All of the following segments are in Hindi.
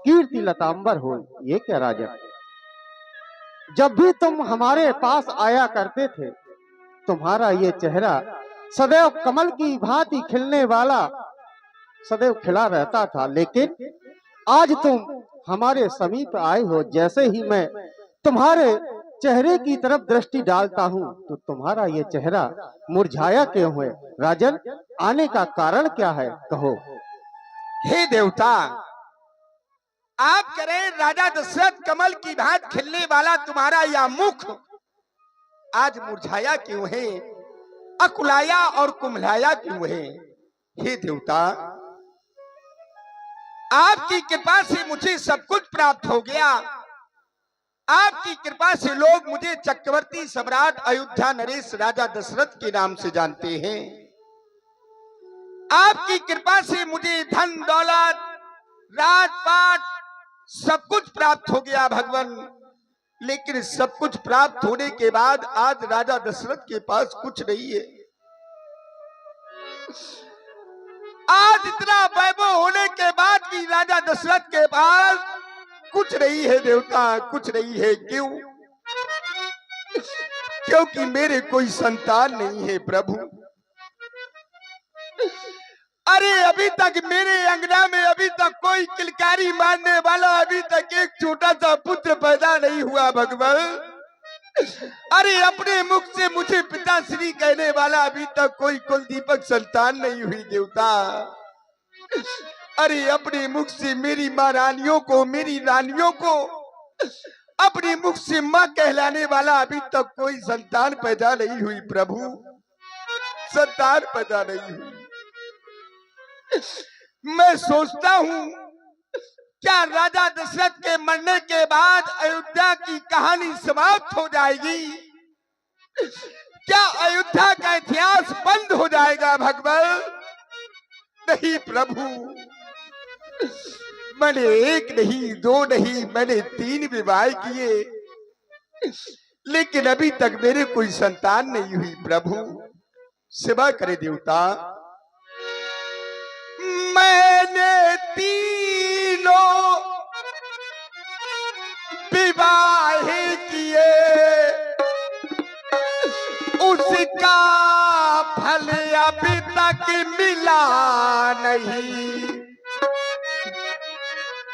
कीर्ति लतांबर हो। ये क्या राजन, जब भी तुम हमारे पास आया करते थे, तुम्हारा ये चेहरा सदैव कमल की भांति खिलने वाला सदैव खिला रहता था। लेकिन आज तुम हमारे समीप आए हो, जैसे ही मैं तुम्हारे चेहरे की तरफ दृष्टि डालता हूं तो तुम्हारा ये चेहरा मुरझाया क्यों है? राजन, आने का कारण क्या है, कहो। हे देवता, आप करें राजा दशरथ कमल की भांति खिलने वाला तुम्हारा यह मुख आज मुरझाया क्यों है, अकुलाया और कुम्हलाया क्यों है? हे देवता, आपकी कृपा से मुझे सब कुछ प्राप्त हो गया। आपकी कृपा से लोग मुझे चक्रवर्ती सम्राट अयोध्या नरेश राजा दशरथ के नाम से जानते हैं। आपकी कृपा से मुझे धन दौलत राजपाट सब कुछ प्राप्त हो गया भगवान। लेकिन सब कुछ प्राप्त होने के बाद आज राजा दशरथ के पास कुछ नहीं है। आज इतना वैभव होने के बाद भी राजा दशरथ के पास कुछ नहीं है देवता, कुछ नहीं है। क्यों? क्योंकि मेरे कोई संतान नहीं है प्रभु। अरे अभी तक मेरे अंगना में अभी तक कोई किलकारी मारने वाला, अभी तक एक छोटा सा पुत्र पैदा नहीं हुआ भगवान। अरे अपने मुख से मुझे पिताश्री कहने वाला अभी तक कोई कुल दीपक संतान नहीं हुई देवता। अरे अपने मुख से मेरी महारानियों को, मेरी रानियों को अपने मुख से मां कहलाने वाला अभी तक कोई संतान पैदा नहीं हुई प्रभु, संतान पैदा नहीं हुई। मैं सोचता हूं क्या राजा दशरथ के मरने के बाद अयोध्या की कहानी समाप्त हो जाएगी? क्या अयोध्या का इतिहास बंद हो जाएगा भगवान? नहीं प्रभु, मैंने एक नहीं, दो नहीं, मैंने 3 विवाह किए, लेकिन अभी तक मेरे कोई संतान नहीं हुई प्रभु। सेवा करे देवता। मैंने 3 विवाह किए, उसका फल अभी तक मिला नहीं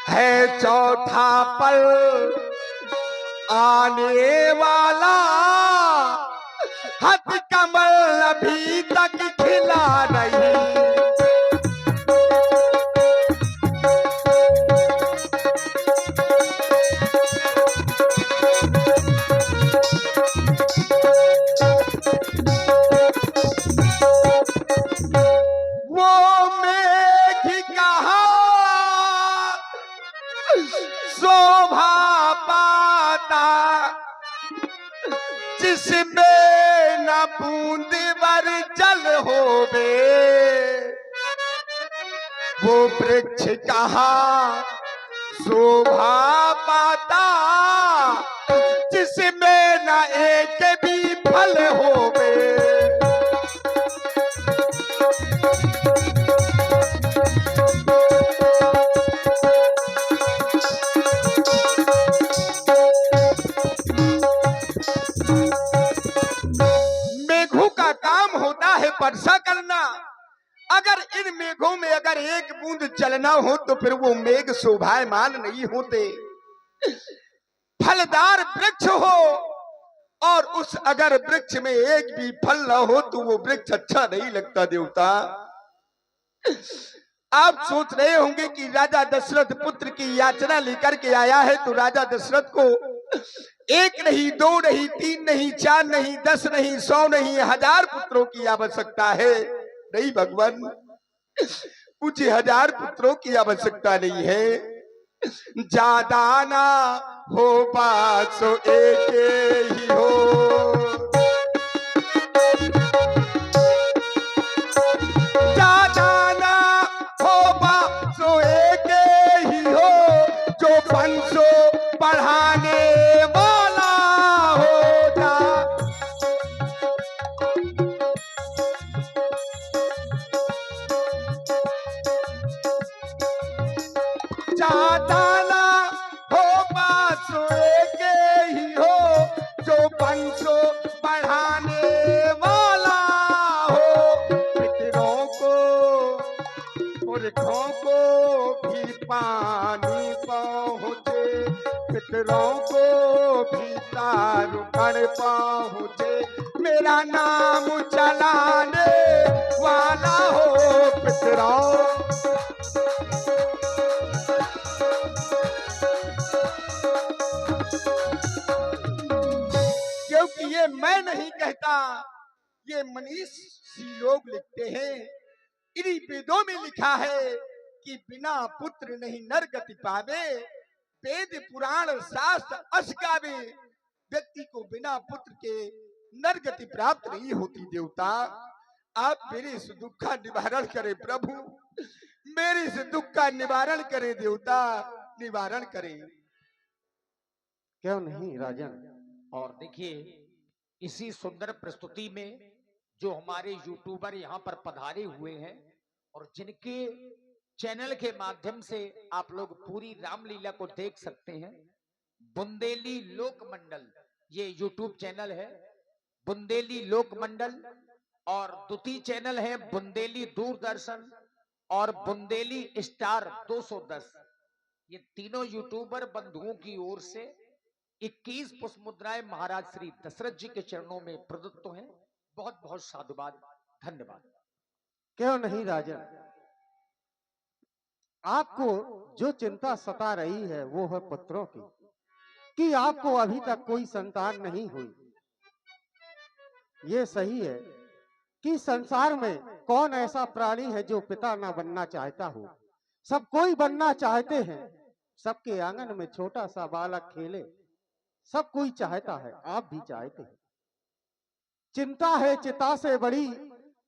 है। चौथा पल आने वाला, हथ कमल अभी तक खिला नहीं। जिसमें न बूंद भर जल होवे, वो वृक्ष कहाँ शोभा पाता, जिसमें न एक भी फल होवे। वर्षा करना, अगर इन मेघों में अगर एक बूंद चलना हो तो फिर वो मेघ शोभायमान नहीं होते। फलदार वृक्ष हो और उस अगर वृक्ष में एक भी फल ना हो तो वो वृक्ष अच्छा नहीं लगता देवता। आप सोच रहे होंगे कि राजा दशरथ पुत्र की याचना लेकर के आया है, तो राजा दशरथ को 1 नहीं, 2 नहीं, 3 नहीं, 4 नहीं, 10 नहीं, 100 नहीं, 1000 पुत्रों की आवश्यकता है। नहीं भगवान, मुझे 1000 पुत्रों की आवश्यकता नहीं है। ज्यादा ना हो 500 एक ही हो। ज्यादा ना हो 500 एक ही हो, जो 500 बढ़ाने ज्यादा बताना हो पास एक ही हो जो वंशो बढ़ाने वाला हो। पितरों को पुरखों को भी पानी पहुँचे, पितरों को भी तारुकण पहुँचे, मेरा नाम चलाने वाला हो पितरों। क्योंकि ये मैं नहीं कहता, ये मनीषी लोग लिखते हैं। इन्हीं वेदों में लिखा है कि बिना पुत्र नहीं नर गति पावे, वेद पुराण शास्त्र अस गावे, व्यक्ति को बिना पुत्र के नर गति प्राप्त नहीं होती। देवता आप मेरे इस दुख का निवारण करें प्रभु, मेरे इस दुख का निवारण करें देवता, निवारण करें। क्यों नहीं राजन। और देखिए इसी सुंदर प्रस्तुति में जो हमारे यूट्यूबर यहाँ पर पधारे हुए हैं और जिनके चैनल के माध्यम से आप लोग पूरी रामलीला को देख सकते हैं, बुंदेली लोक मंडल ये यूट्यूब चैनल है, बुंदेली लोक मंडल, और द्वितीय चैनल है बुंदेली दूरदर्शन और बुंदेली स्टार 210। ये तीनों यूट्यूबर बंधुओं की ओर से 21 पुष्प मुद्राएं महाराज श्री दशरथ जी के चरणों में प्रदत्त हैं। बहुत बहुत साधुवाद, धन्यवाद। क्यों नहीं राजन। आपको जो चिंता सता रही है वो है पुत्रों की, कि आपको अभी तक कोई संतान नहीं हुई। ये सही है कि संसार में कौन ऐसा प्राणी है जो पिता ना बनना चाहता हो। सब कोई बनना चाहते हैं, सबके आंगन में छोटा सा बालक खेले, सब कोई चाहता है, आप भी चाहते हैं। चिंता है चिता से बड़ी,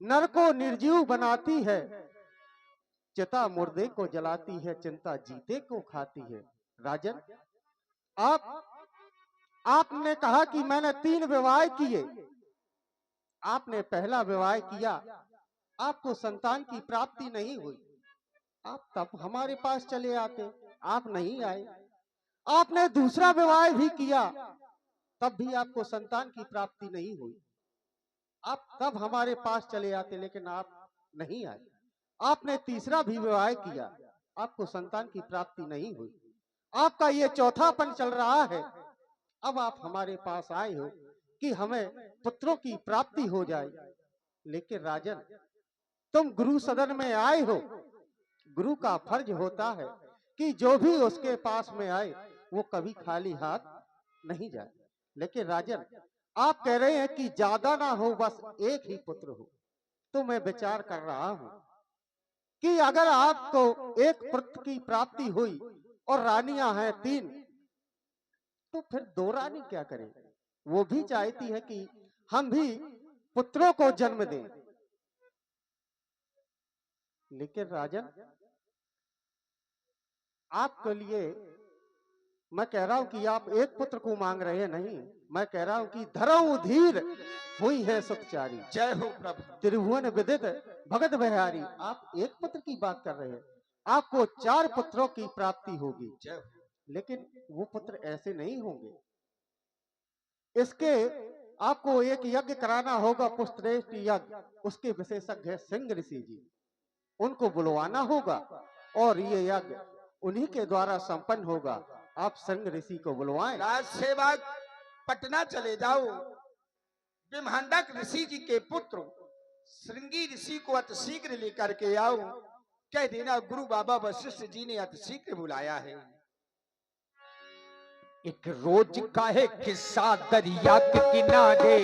नर को निर्जीव बनाती है, चिता मुर्दे को जलाती है, चिंता जीते को खाती है। राजन आपने कहा कि मैंने 3 विवाह किए, आपने पहला विवाह किया, आपको संतान की प्राप्ति नहीं हुई, आप तब हमारे पास चले आते, आप नहीं आए। आपने दूसरा विवाह भी किया, तब भी आपको संतान की प्राप्ति नहीं हुई, आप तब हमारे पास चले आते, लेकिन आप नहीं आए। आपने तीसरा भी विवाह किया, आपको संतान की प्राप्ति नहीं हुई, आपका ये चौथापन चल रहा है। अब आप हमारे पास आए हो कि हमें पुत्रों की प्राप्ति हो जाए। लेकिन राजन तुम गुरु सदन में आए हो, गुरु का फर्ज होता है कि जो भी उसके पास में आए वो कभी खाली हाथ नहीं जाए। लेकिन राजन आप कह रहे हैं कि ज्यादा ना हो, बस एक ही पुत्र हो। तो मैं विचार कर रहा हूं कि अगर आपको एक पुत्र की प्राप्ति हुई और रानियां हैं 3, तो फिर 2 रानी क्या करें। वो भी चाहती है कि हम भी पुत्रों को जन्म दें। लेकिन राजन आपके लिए मैं कह रहा हूं कि आप एक पुत्र को मांग रहे हैं, नहीं, मैं कह रहा हूं कि धरऊ धीर हुई है सुखचारी। जय हो प्रभु। त्रिभुवन विदित भगत बिहारी, आप एक पुत्र की बात कर रहे हैं, आपको 4 पुत्रों की प्राप्ति होगी। जय हो। लेकिन वो पुत्र ऐसे नहीं होंगे, इसके आपको एक यज्ञ कराना होगा, पुष्टश्रेष्ठ यज्ञ। उसके विशेषज्ञ है सिंह ऋषि जी, उनको बुलवाना होगा और ये यज्ञ उन्हीं के द्वारा संपन्न होगा। आप सिंह ऋषि को बुलवाएं। राज सेवक पटना चले जाओ, विमहंडक ऋषि जी के पुत्र श्रृंगी ऋषि को अतिशीघ्र लेकर के आओ, कह देना गुरु बाबा वशिष्ठ जी ने अतिशीघ्र बुलाया है। एक रोज का है किस्सा दरिया के किनारे,